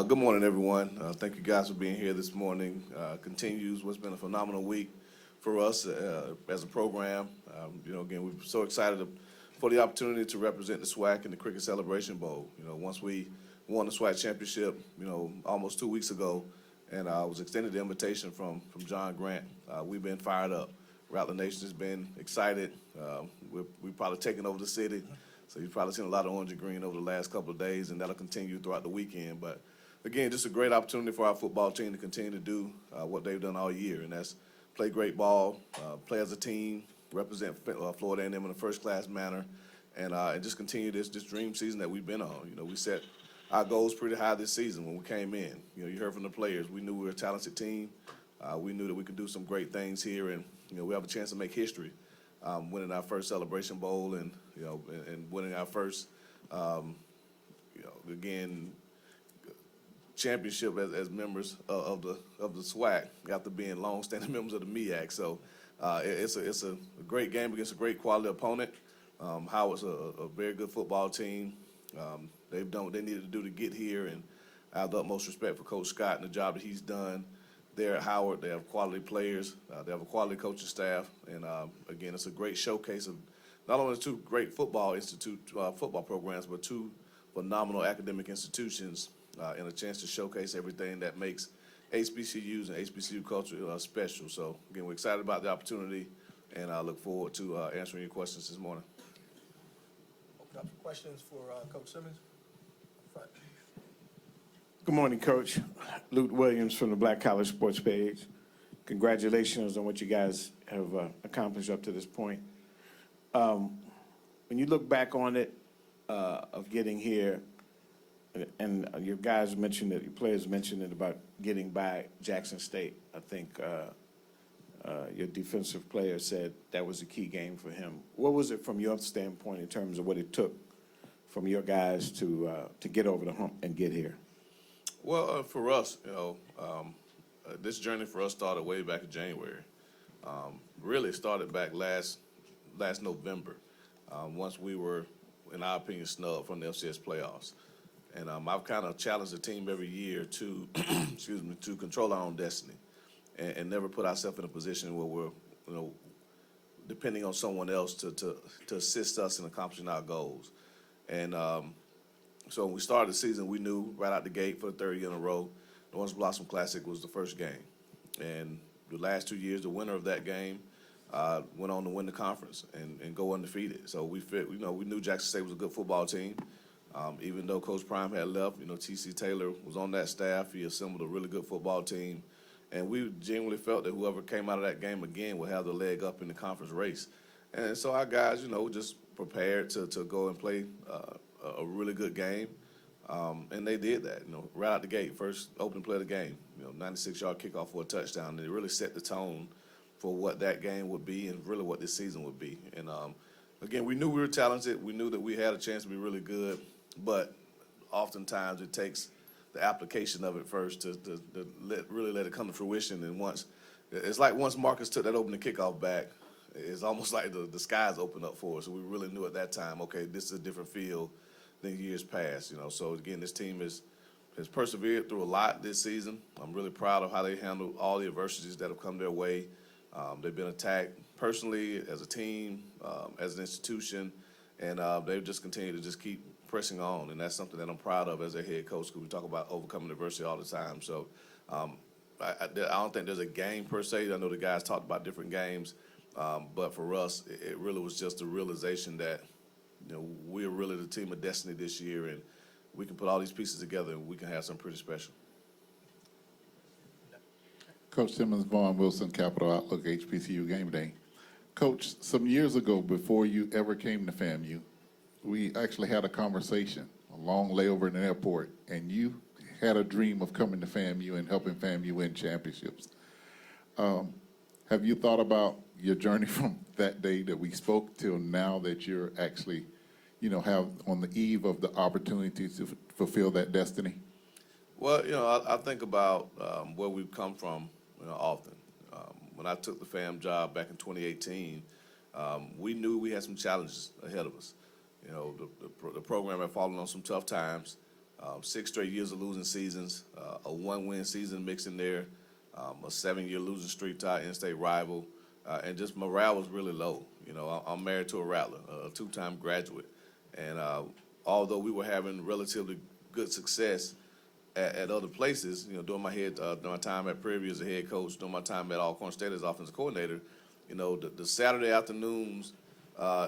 Good morning, everyone. Thank you guys for being here this morning. Continues what's been a phenomenal week for us as a program. Again, we're so excited for the opportunity to represent the SWAC in the Cricket Celebration Bowl. Once we won the SWAC championship, almost 2 weeks ago, and I was extended the invitation from John Grant. We've been fired up. Rattler Nation has been excited. We're probably taking over the city. So you've probably seen a lot of orange and green over the last couple of days, and that'll continue throughout the weekend. But again, just a great opportunity for our football team to continue to do what they've done all year, and that's play great ball, play as a team, represent Florida A&M in a first-class manner, and just continue this dream season that we've been on. We set our goals pretty high this season when we came in. You heard from the players. We knew we were a talented team. We knew that we could do some great things here, and we have a chance to make history, winning our first Celebration Bowl and winning our first, again, championship as members of the SWAC after being long-standing members of the MEAC. So it's a great game against a great quality opponent. Howard's a very good football team. They've done what they needed to do to get here, and I have the utmost respect for Coach Scott and the job that he's done there at Howard. They have quality players. They have a quality coaching staff, and again, it's a great showcase of not only two great football programs, but two phenomenal academic institutions, and a chance to showcase everything that makes HBCUs and HBCU culture special. So again, we're excited about the opportunity, and I look forward to answering your questions this morning. Open up for questions for Coach Simmons. Front. Good morning, Coach. Luke Williams from the Black College Sports page. Congratulations on what you guys have accomplished up to this point. When you look back on it, of getting here, and your guys mentioned it, your players mentioned it about getting by Jackson State. I think your defensive player said that was a key game for him. What was it from your standpoint in terms of what it took from your guys to get over the hump and get here? Well, for us, this journey for us started way back in January. Really started back last November, once we were, in our opinion, snubbed from the FCS playoffs. And I've kind of challenged the team every year to, to control our own destiny, and never put ourselves in a position where we're, depending on someone else to assist us in accomplishing our goals. And so when we started the season, we knew right out the gate for the third year in a row, the Orange Blossom Classic was the first game. And the last 2 years, the winner of that game went on to win the conference and go undefeated. So we knew Jackson State was a good football team. Even though Coach Prime had left, T.C. Taylor was on that staff. He assembled a really good football team. And we genuinely felt that whoever came out of that game again would have the leg up in the conference race. And so our guys, just prepared to go and play a really good game. And they did that, right out the gate, first opening play of the game, 96-yard kickoff for a touchdown. And it really set the tone for what that game would be and really what this season would be. And again, we knew we were talented. We knew that we had a chance to be really good, but oftentimes it takes the application of it first to really let it come to fruition. And once Marcus took that opening kickoff back, it's almost like the skies opened up for us. So we really knew at that time, okay, this is a different field than years past. So again, this team has persevered through a lot this season. I'm really proud of how they handled all the adversities that have come their way. They've been attacked personally, as a team, as an institution, and they've just continued to just keep pressing on, and that's something that I'm proud of as a head coach, because we talk about overcoming adversity all the time. So I don't think there's a game per se. I know the guys talked about different games, but for us, it really was just a realization that we're really the team of destiny this year, and we can put all these pieces together and we can have something pretty special. Coach Simmons, Vaughn Wilson, Capital Outlook, HBCU Game Day. Coach, some years ago, before you ever came to FAMU, we actually had a conversation, a long layover in the airport, and you had a dream of coming to FAMU and helping FAMU win championships. Have you thought about your journey from that day that we spoke till now that you're actually, have on the eve of the opportunity to fulfill that destiny? Well, I think about where we've come from often. When I took the FAM job back in 2018, we knew we had some challenges ahead of us. The program had fallen on some tough times. 6 straight years of losing seasons, a 1-win season mixed in there, a 7-year losing streak to our in-state rival, and just morale was really low. You know, I'm married to a Rattler, a 2-time graduate, and although we were having relatively good success at other places, you know, during my time at Prairie View as a head coach, during my time at Alcorn State as offensive coordinator, you know, the Saturday afternoons,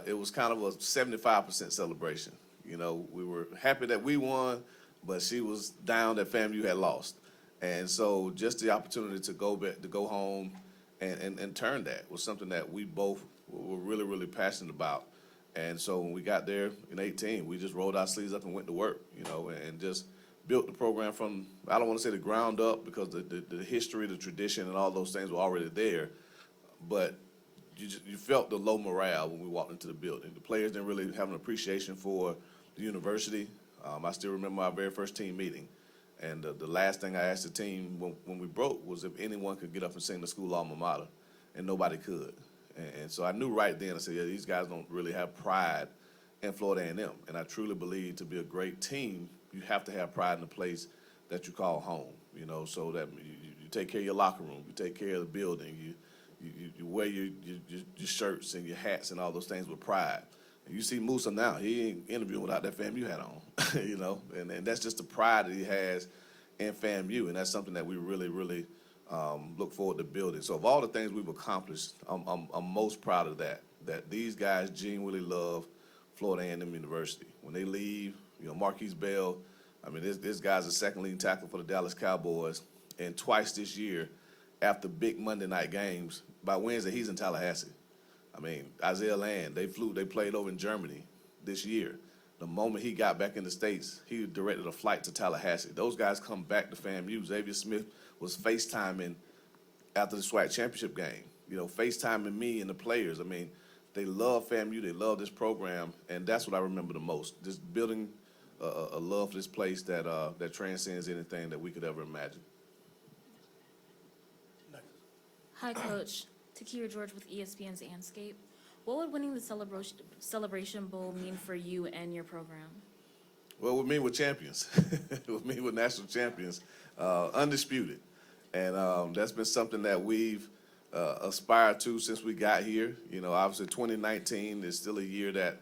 it was kind of a 75% celebration. You know, we were happy that we won, but she was down that FAMU had lost. And so just the opportunity to go back, to go home and turn that was something that we both were really, really passionate about. And so when we got there in 18, we just rolled our sleeves up and went to work, you know, and just built the program from, I don't want to say the ground up, because the history, the tradition, and all those things were already there. But you felt the low morale when we walked into the building. The players didn't really have an appreciation for the university. I still remember our very first team meeting. And the last thing I asked the team when we broke was if anyone could get up and sing the school alma mater, and nobody could. And so I knew right then, I said, yeah, these guys don't really have pride in Florida A&M. And I truly believe to be a great team, you have to have pride in the place that you call home, you know, so that you take care of your locker room, you take care of the building, you wear your shirts and your hats and all those things with pride. And you see Musa now, he ain't interviewing without that FAMU hat on, you know, and that's just the pride that he has in FAMU, and that's something that we really, really look forward to building. So of all the things we've accomplished, I'm most proud of that these guys genuinely love Florida A&M University. When they leave, you know, Marquise Bell, I mean, this guy's a second leading tackle for the Dallas Cowboys, and twice this year, after big Monday night games, by Wednesday, he's in Tallahassee. I mean, Isaiah Land, they played over in Germany this year. The moment he got back in the States, he directed a flight to Tallahassee. Those guys come back to FAMU. Xavier Smith was FaceTiming after the SWAC championship game, you know, FaceTiming me and the players. I mean, they love FAMU, they love this program, and that's what I remember the most, just building a love for this place that transcends anything that we could ever imagine. Hi, Coach. Takira George with ESPN's Anscape. What would winning the Celebration Bowl mean for you and your program? Well, we mean with champions. We mean with national champions, undisputed. And that's been something that we've aspired to since we got here. You know, obviously 2019 is still a year that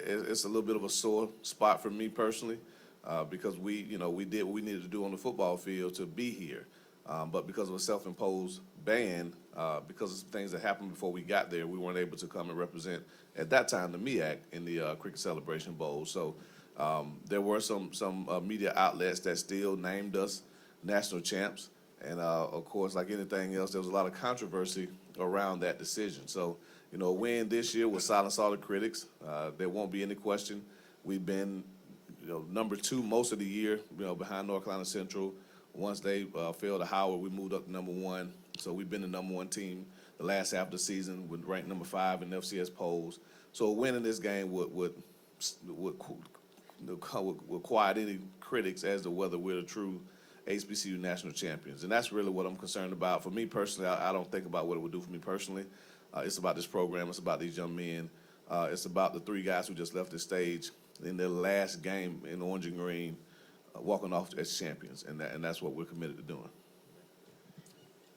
it's a little bit of a sore spot for me personally, because we did what we needed to do on the football field to be here. But because of a self-imposed ban, because of some things that happened before we got there, we weren't able to come and represent, at that time, the MEAC in the Cricket Celebration Bowl. So there were some media outlets that still named us national champs. And, of course, like anything else, there was a lot of controversy around that decision. So, you know, a win this year will silence all the critics. There won't be any question. We've been, you know, number 2 most of the year, you know, behind North Carolina Central. Once they fell to Howard, we moved up to number 1. So we've been the number 1 team the last half of the season, with ranked number 5 in FCS polls. So winning this game would quiet any critics as to whether we're the true HBCU national champions. And that's really what I'm concerned about. For me personally, I don't think about what it would do for me personally. It's about this program. It's about these young men. It's about the 3 guys who just left the stage in their last game in orange and green, walking off as champions, and that's what we're committed to doing.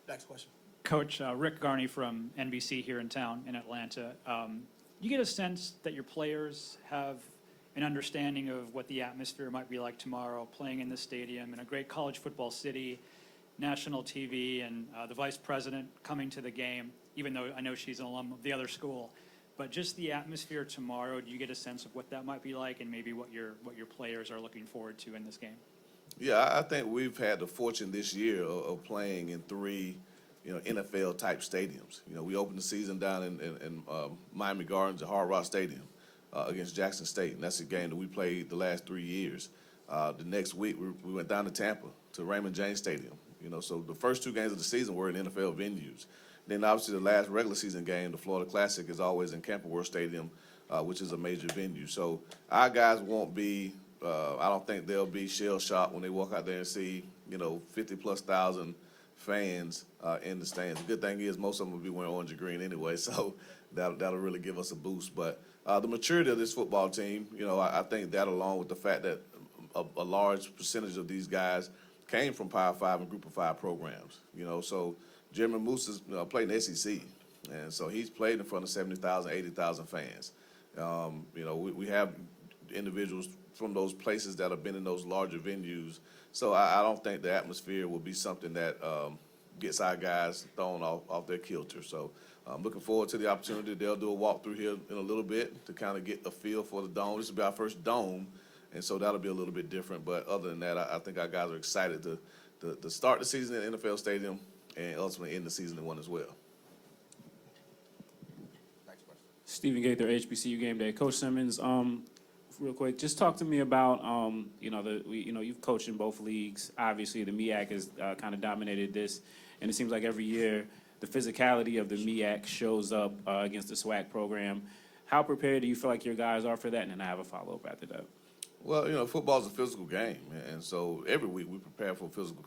Next question. Coach, Rick Garney from NBC here in town in Atlanta. You get a sense that your players have an understanding of what the atmosphere might be like tomorrow, playing in this stadium in a great college football city, national TV, and the vice president coming to the game, even though I know she's an alum of the other school. But just the atmosphere tomorrow, do you get a sense of what that might be like, and maybe what your players are looking forward to in this game? Yeah, I think we've had the fortune this year of playing in 3, you know, NFL-type stadiums. You know, we opened the season down in Miami Gardens at Hard Rock Stadium against Jackson State, and that's a game that we played the last 3 years. The next week, we went down to Tampa to Raymond James Stadium. You know, so the first 2 games of the season were in NFL venues. Then obviously the last regular season game, the Florida Classic, is always in Campbell World Stadium, which is a major venue. So our guys won't be, I don't think they'll be shell-shocked when they walk out there and see, you know, 50,000+ fans in the stands. The good thing is most of them will be wearing orange and green anyway, so that'll really give us a boost. But the maturity of this football team, you know, I think that, along with the fact that a large percentage of these guys came from Power 5 and Group of 5 programs, so Jeremy Moose has played in the SEC, and so he's played in front of 70,000, 80,000 fans. We have individuals from those places that have been in those larger venues, so I don't think the atmosphere will be something that gets our guys thrown off their kilter. So I'm looking forward to the opportunity. They'll do a walkthrough here in a little bit to kind of get a feel for the dome. This will be our first dome, and so that'll be a little bit different. But other than that, I think our guys are excited to start the season at NFL Stadium and ultimately end the season in one as well. Next question. Stephen Gaither, HBCU Game Day. Coach Simmons, real quick, just talk to me about, you've coached in both leagues. Obviously, the MEAC has kind of dominated this, and it seems like every year the physicality of the MEAC shows up against the SWAC program. How prepared do you feel like your guys are for that? And then I have a follow-up after that. Well, football is a physical game, and so every week we prepare for a physical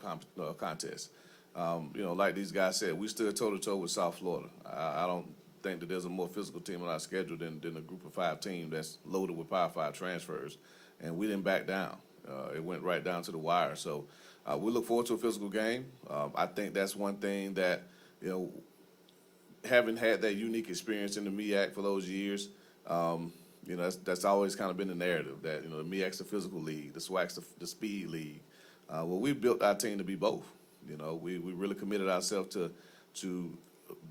contest. Like these guys said, we stood toe-to-toe with South Florida. I don't think that there's a more physical team on our schedule than a Group of 5 team that's loaded with Power 5 transfers, and we didn't back down. It went right down to the wire. So we look forward to a physical game. I think that's one thing that, having had that unique experience in the MEAC for those years, that's always kind of been the narrative that, the MEAC's the physical league, the SWAC's the speed league. Well, we built our team to be both. We really committed ourselves to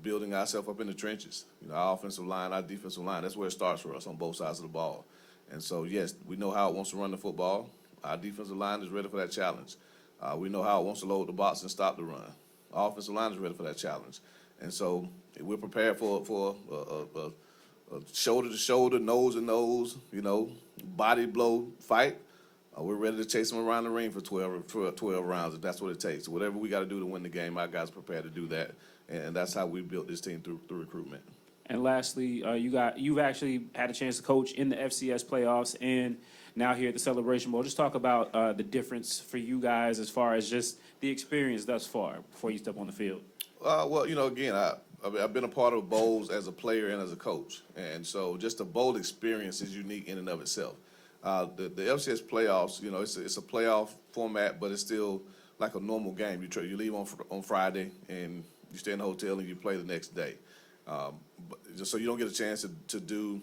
building ourselves up in the trenches. Our offensive line, our defensive line, that's where it starts for us on both sides of the ball. And so, yes, we know how it wants to run the football. Our defensive line is ready for that challenge. We know how it wants to load the box and stop the run. Our offensive line is ready for that challenge. And so we're prepared for a shoulder-to-shoulder, nose-to-nose, body blow fight. We're ready to chase them around the ring for 12 rounds if that's what it takes. So whatever we got to do to win the game, our guys are prepared to do that. And that's how we built this team through recruitment. And lastly, you've actually had a chance to coach in the FCS playoffs and now here at the Celebration Bowl. Just talk about the difference for you guys as far as just the experience thus far before you step on the field. Again, I've been a part of bowls as a player and as a coach. And so just the bowl experience is unique in and of itself. The FCS playoffs, it's a playoff format, but it's still like a normal game. You leave on Friday and you stay in the hotel and you play the next day. Just so you don't get a chance to do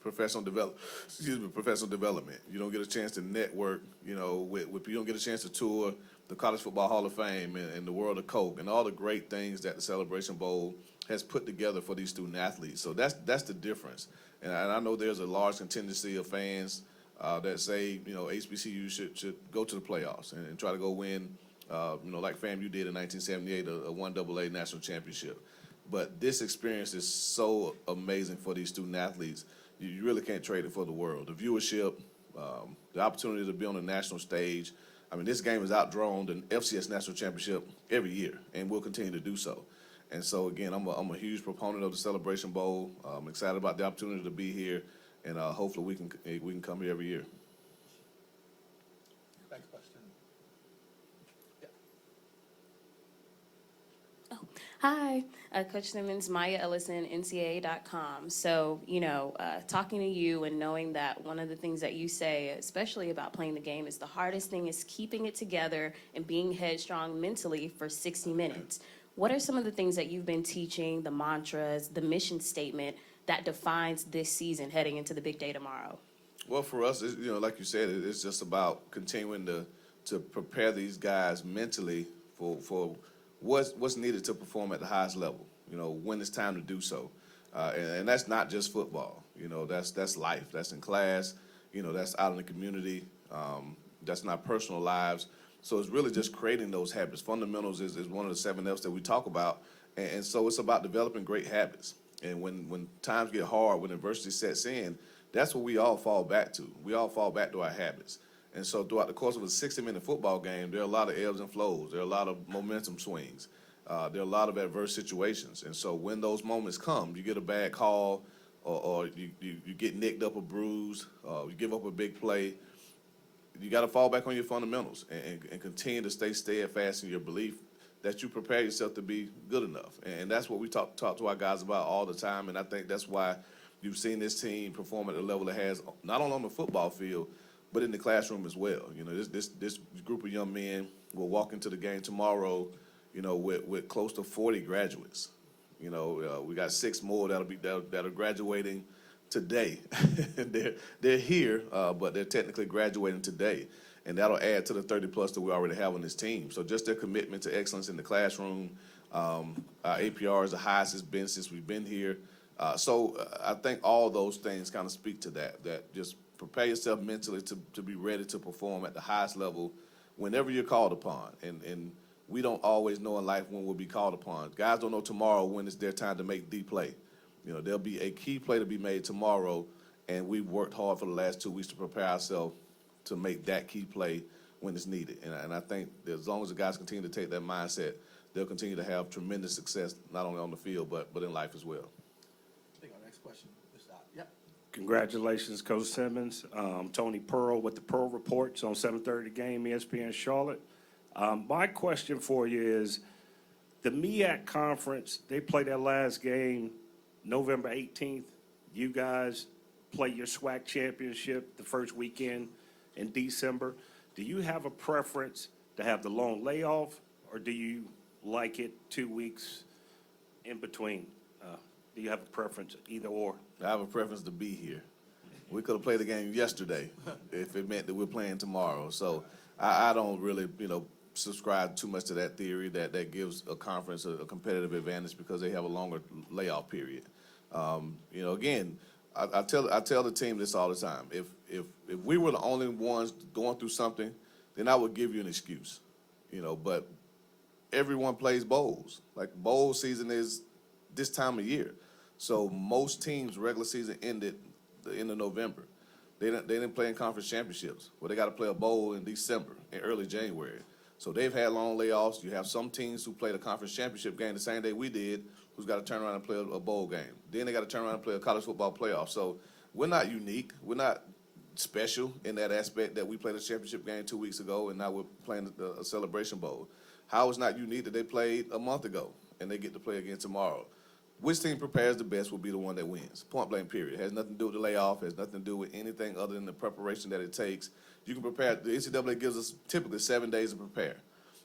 professional development. You don't get a chance to network, you don't get a chance to tour the College Football Hall of Fame and the World of Coke and all the great things that the Celebration Bowl has put together for these student athletes. So that's the difference. And I know there's a large contingency of fans that say, HBCU should go to the playoffs and try to go win, like FAMU did in 1978, a 1AA national championship. But this experience is so amazing for these student athletes. You really can't trade it for the world. The viewership, the opportunity to be on the national stage. I mean, this game is outdrawn the FCS national championship every year, and will continue to do so. And so, again, I'm a huge proponent of the Celebration Bowl. I'm excited about the opportunity to be here, and hopefully we can come here every year. Next question. Yeah. Hi, Coach Simmons, Maya Ellison, NCAA.com. So, talking to you and knowing that one of the things that you say, especially about playing the game, is the hardest thing is keeping it together and being headstrong mentally for 60 minutes. What are some of the things that you've been teaching, the mantras, the mission statement that defines this season heading into the big day tomorrow? Well, for us, like you said, it's just about continuing to prepare these guys mentally for what's needed to perform at the highest level, when it's time to do so. And that's not just football. That's life. That's in class. That's out in the community. That's in our personal lives. So it's really just creating those habits. Fundamentals is one of the 7 F's that we talk about. And so it's about developing great habits. And when times get hard, when adversity sets in, that's what we all fall back to. We all fall back to our habits. And so throughout the course of a 60-minute football game, there are a lot of ebbs and flows. There are a lot of momentum swings. There are a lot of adverse situations. And so when those moments come, you get a bad call or you get nicked up or bruised, you give up a big play, you got to fall back on your fundamentals and continue to stay steadfast in your belief that you prepare yourself to be good enough. And that's what we talk to our guys about all the time. And I think that's why you've seen this team perform at the level it has, not only on the football field, but in the classroom as well. You know, this group of young men will walk into the game tomorrow, you know, with close to 40 graduates. You know, we got 6 more that are graduating today. they're here, but they're technically graduating today, and that'll add to the 30 plus that we already have on this team. So just their commitment to excellence in the classroom. Our APR is the highest it's been since we've been here. I think all those things kind of speak to that just prepare yourself mentally to be ready to perform at the highest level whenever you're called upon. And we don't always know in life when we'll be called upon. Guys don't know tomorrow when it's their time to make the play. You know, there'll be a key play to be made tomorrow, and we've worked hard for the last 2 weeks to prepare ourselves to make that key play when it's needed. And I think that as long as the guys continue to take that mindset, they'll continue to have tremendous success, not only on the field, but in life as well. I think our next question, Mr. Ott. Yep. Congratulations, Coach Simmons. Tony Pearl with the Pearl Reports on 7:30 Game, ESPN Charlotte. My question for you is, the MEAC Conference, they play their last game November 18th. You guys play your SWAC championship the first weekend in December. Do you have a preference to have the long layoff, or do you like it 2 weeks in between? Do you have a preference, either or? I have a preference to be here. We could have played the game yesterday if it meant that we're playing tomorrow. So I don't really, subscribe too much to that theory that gives a conference a competitive advantage because they have a longer layoff period. Again, I tell the team this all the time. If we were the only ones going through something, then I would give you an excuse. But everyone plays bowls. Like, bowl season is this time of year. So most teams' regular season ended the end of November. They didn't play in conference championships. Well, they got to play a bowl in December, in early January. So they've had long layoffs. You have some teams who played a conference championship game the same day we did, who's got to turn around and play a bowl game. Then they got to turn around and play a college football playoff. So we're not unique. We're not special in that aspect that we played a championship game 2 weeks ago and now we're playing a Celebration Bowl. How it's not unique that they played a month ago and they get to play again tomorrow. Which team prepares the best will be the one that wins. Point blank, period. It has nothing to do with the layoff. It has nothing to do with anything other than the preparation that it takes. You can prepare. The NCAA gives us typically 7 days to prepare.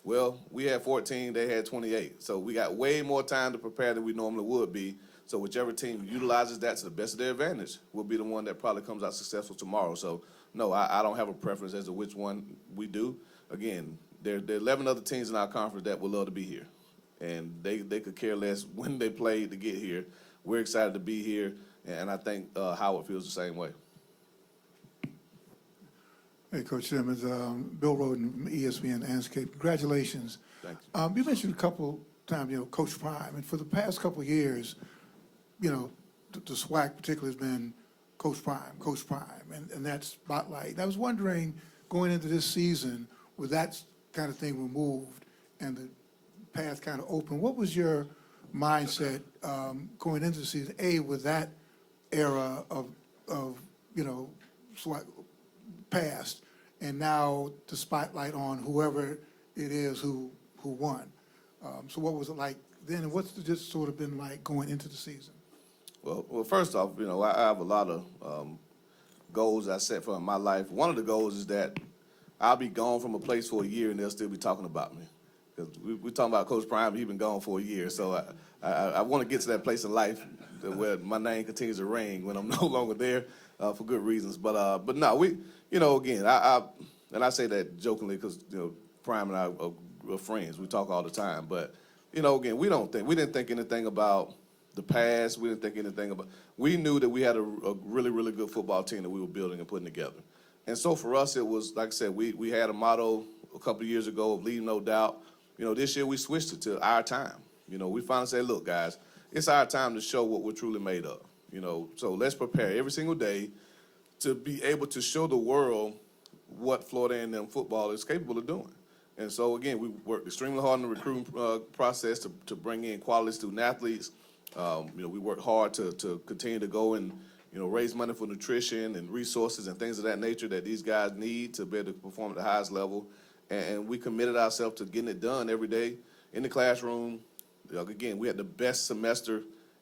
Well, we had 14. They had 28. So we got way more time to prepare than we normally would be. So whichever team utilizes that to the best of their advantage will be the one that probably comes out successful tomorrow. So, no, I don't have a preference as to which one we do. Again, there are 11 other teams in our conference that would love to be here. And they could care less when they played to get here. We're excited to be here, and I think Howard feels the same way. Hey, Coach Simmons, Bill Roden from ESPN Landscape. Congratulations. Thank you. You mentioned a couple times, Coach Prime, and for the past couple of years, the SWAC particularly has been Coach Prime, and that spotlight. And I was wondering, going into this season, with that kind of thing removed and the path kind of open, what was your mindset going into the season, with that era of SWAC past, and now the spotlight on whoever it is who won? So what was it like then, and what's it just sort of been like going into the season? Well, first off, I have a lot of goals I set for my life. One of the goals is that I'll be gone from a place for a year and they'll still be talking about me. Because we're talking about Coach Prime, he's been gone for a year. So I want to get to that place in life where my name continues to ring when I'm no longer there for good reasons. But no, again, I say that jokingly because, Prime and I are friends. We talk all the time. But, again, we didn't think anything about the past. We didn't think anything about, we knew that we had a really, really good football team that we were building and putting together. And so for us, it was, like I said, we had a motto a couple of years ago of leave no doubt. This year we switched it to our time. We finally said, look, guys, it's our time to show what we're truly made of. So let's prepare every single day to be able to show the world what Florida A&M football is capable of doing. And so, again, we worked extremely hard in the recruiting process to bring in quality student athletes. We worked hard to continue to go and, raise money for nutrition and resources and things of that nature that these guys need to be able to perform at the highest level. And we committed ourselves to getting it done every day in the classroom. Again, we had the best semester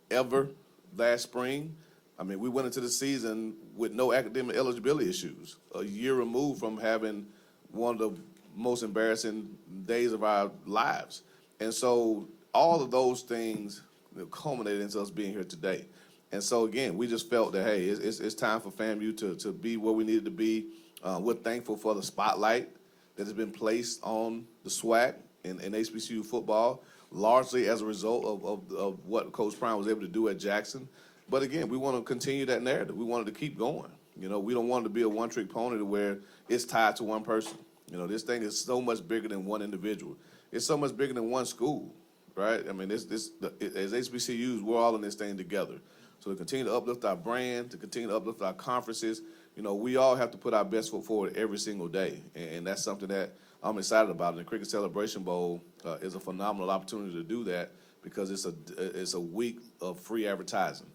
ever last spring. I mean, we went into the season with no academic eligibility issues, a year removed from having one of the most embarrassing days of our lives. And so all of those things culminated into us being here today. And so, again, we just felt that, hey, it's time for FAMU to be where we needed to be. We're thankful for the spotlight that has been placed on the SWAC in HBCU football, largely as a result of what Coach Prime was able to do at Jackson. But again, we want to continue that narrative. We wanted to keep going. You know, we don't want it to be a one-trick pony to where it's tied to one person. You know, this thing is so much bigger than one individual. It's so much bigger than one school, right? I mean, as HBCUs, we're all in this thing together. So to continue to uplift our brand, to continue to uplift our conferences, you know, we all have to put our best foot forward every single day. And that's something that I'm excited about. And the Cricket Celebration Bowl is a phenomenal opportunity to do that because it's a week of free advertising,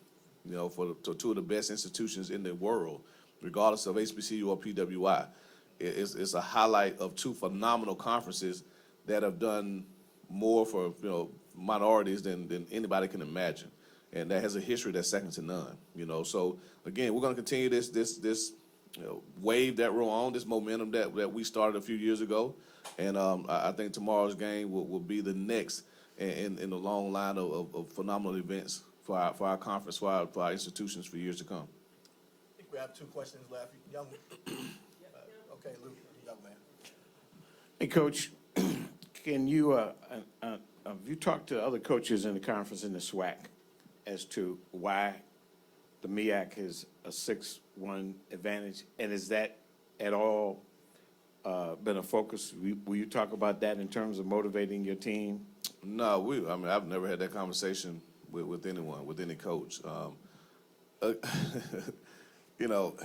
you know, for two of the best institutions in the world, regardless of HBCU or PWI. It's a highlight of two phenomenal conferences that have done more for, you know, minorities than anybody can imagine. And that has a history that's second to none, you know. So, again, we're going to continue this you know, wave that we're on, this momentum that we started a few years ago. And I think tomorrow's game will be the next in the long line of phenomenal events for our conference, for our institutions for years to come. I think we have 2 questions left. Young, okay, Luke, young man. Hey, Coach, can you, have you talked to other coaches in the conference in the SWAC as to why the MEAC is a 6-1 advantage? And is that at all been a focus? Will you talk about that in terms of motivating your team? No, I mean, I've never had that conversation with anyone, with any coach. You know,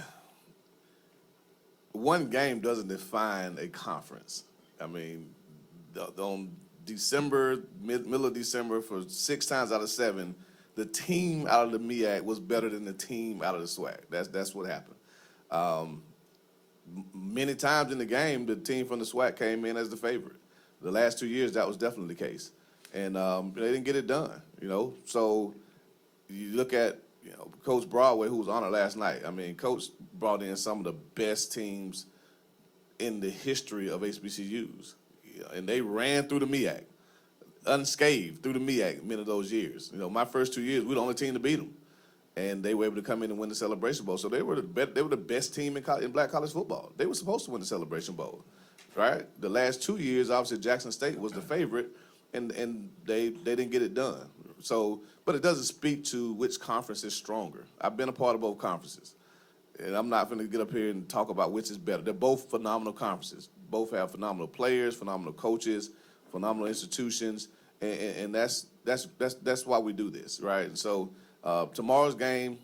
one game doesn't define a conference. I mean, on middle of December, for 6 times out of 7, the team out of the MEAC was better than the team out of the SWAC. That's what happened. Many times in the game, the team from the SWAC came in as the favorite. The last 2 years, that was definitely the case. And they didn't get it done, you know. So you look at, you know, Coach Broadway, who was on it last night. I mean, Coach brought in some of the best teams in the history of HBCUs. And they ran through the MEAC, unscathed through the MEAC many of those years. You know, my first 2 years, we were the only team to beat them. And they were able to come in and win the Celebration Bowl. So they were the best team in black college football. They were supposed to win the Celebration Bowl, right? The last 2 years, obviously, Jackson State was the favorite, and they didn't get it done. So, but it doesn't speak to which conference is stronger. I've been a part of both conferences, and I'm not going to get up here and talk about which is better. They're both phenomenal conferences. Both have phenomenal players, phenomenal coaches, phenomenal institutions, and that's why we do this, right? And so tomorrow's game,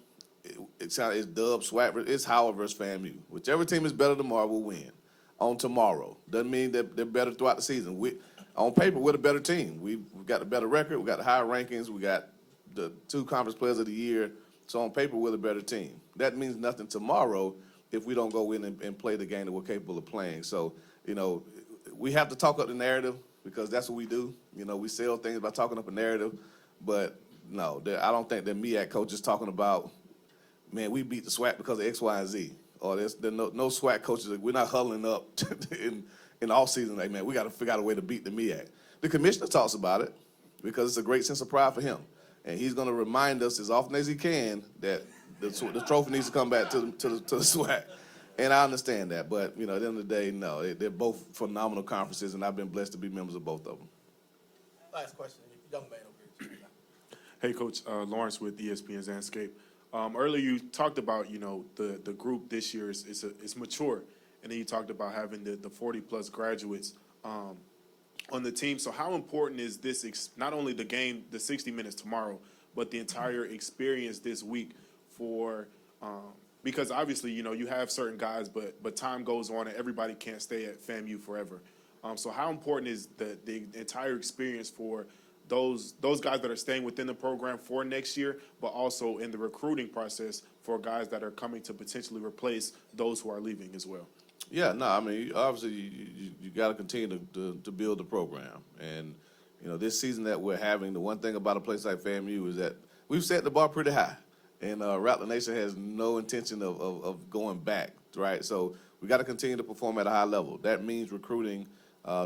it's Dub SWAC. It's Howard versus FAMU. Whichever team is better tomorrow will win. On tomorrow doesn't mean that they're better throughout the season. On paper, we're the better team. We've got a better record. We got the higher rankings. We got the 2 conference players of the year. So on paper, we're the better team. That means nothing tomorrow if we don't go in and play the game that we're capable of playing. So, you know, we have to talk up the narrative because that's what we do. You know, we sell things by talking up a narrative. But no, I don't think that MEAC coach is talking about, man, we beat the SWAC because of X, Y, and Z. Or there's no SWAC coaches. We're not huddling up in all season like, man, we got to figure out a way to beat the MEAC. The commissioner talks about it because it's a great sense of pride for him. And he's going to remind us as often as he can that the trophy needs to come back to the SWAC. And I understand that. But, you know, at the end of the day, no, they're both phenomenal conferences, and I've been blessed to be members of both of them. Last question, young man over here. Hey, Coach, Lawrence with ESPN's Landscape. Earlier you talked about, you know, the group this year is mature, and then you talked about having the 40-plus graduates on the team. So how important is this, not only the game, the 60 minutes tomorrow, but the entire experience this week for because obviously, you know, you have certain guys, but time goes on and everybody can't stay at FAMU forever. So how important is the entire experience for those guys that are staying within the program for next year, but also in the recruiting process for guys that are coming to potentially replace those who are leaving as well? Yeah, no, I mean, obviously you got to continue to build the program. And, you know, this season that we're having, the one thing about a place like FAMU is that we've set the bar pretty high. and Rattler Nation has no intention of going back, right? So we got to continue to perform at a high level. That means recruiting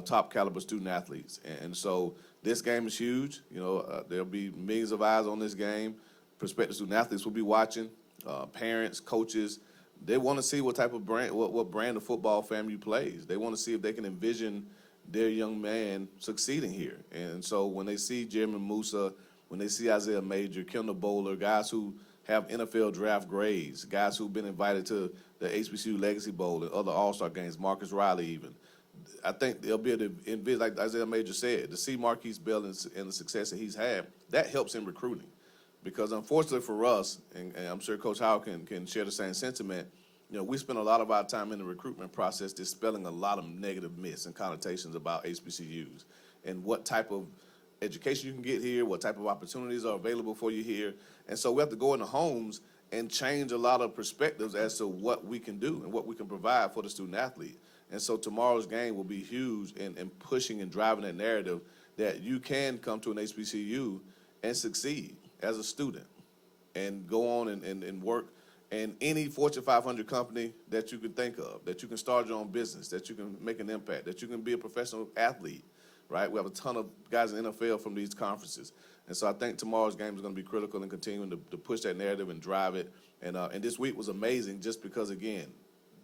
top caliber student athletes, and so this game is huge. You know, there'll be millions of eyes on this game. Prospective student athletes will be watching. Parents, coaches, they want to see what type of brand, what brand of football FAMU plays. They want to see if they can envision their young man succeeding here. And so when they see Jeremy Musa, when they see Isaiah Major, Kendall Bowler, guys who have NFL draft grades, guys who've been invited to the HBCU Legacy Bowl and other All-Star games, Marcus Riley even, I think they'll be able to envision, like Isaiah Major said, to see Marquise Bell and the success that he's had, that helps in recruiting. Because unfortunately for us, and I'm sure Coach Howell can share the same sentiment, you know, we spend a lot of our time in the recruitment process dispelling a lot of negative myths and connotations about HBCUs and what type of education you can get here, what type of opportunities are available for you here. And so we have to go into homes and change a lot of perspectives as to what we can do and what we can provide for the student athlete. And so tomorrow's game will be huge in pushing and driving that narrative that you can come to an HBCU and succeed as a student and go on and work in any Fortune 500 company that you can think of, that you can start your own business, that you can make an impact, that you can be a professional athlete, right? We have a ton of guys in the NFL from these conferences. And so I think tomorrow's game is going to be critical in continuing to push that narrative and drive it. And this week was amazing just because, again,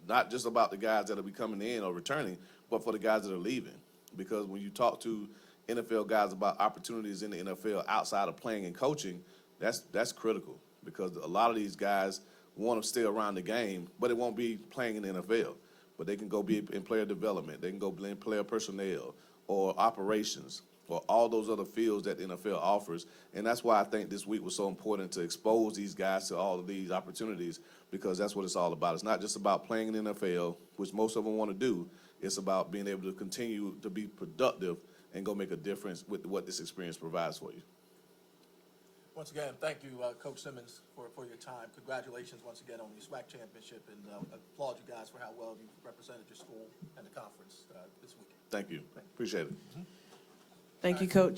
not just about the guys that will be coming in or returning, but for the guys that are leaving. Because when you talk to NFL guys about opportunities in the NFL outside of playing and coaching, that's critical because a lot of these guys want to stay around the game, but it won't be playing in the NFL. But they can go be in player development, they can go in player personnel or operations or all those other fields that the NFL offers. And that's why I think this week was so important to expose these guys to all of these opportunities because that's what it's all about. It's not just about playing in the NFL, which most of them want to do. It's about being able to continue to be productive and go make a difference with what this experience provides for you. Once again, thank you, Coach Simmons, for your time. Congratulations once again on your SWAC championship, and applaud you guys for how well you represented your school and the conference this weekend. Thank you. Appreciate it. Thank you, Coach.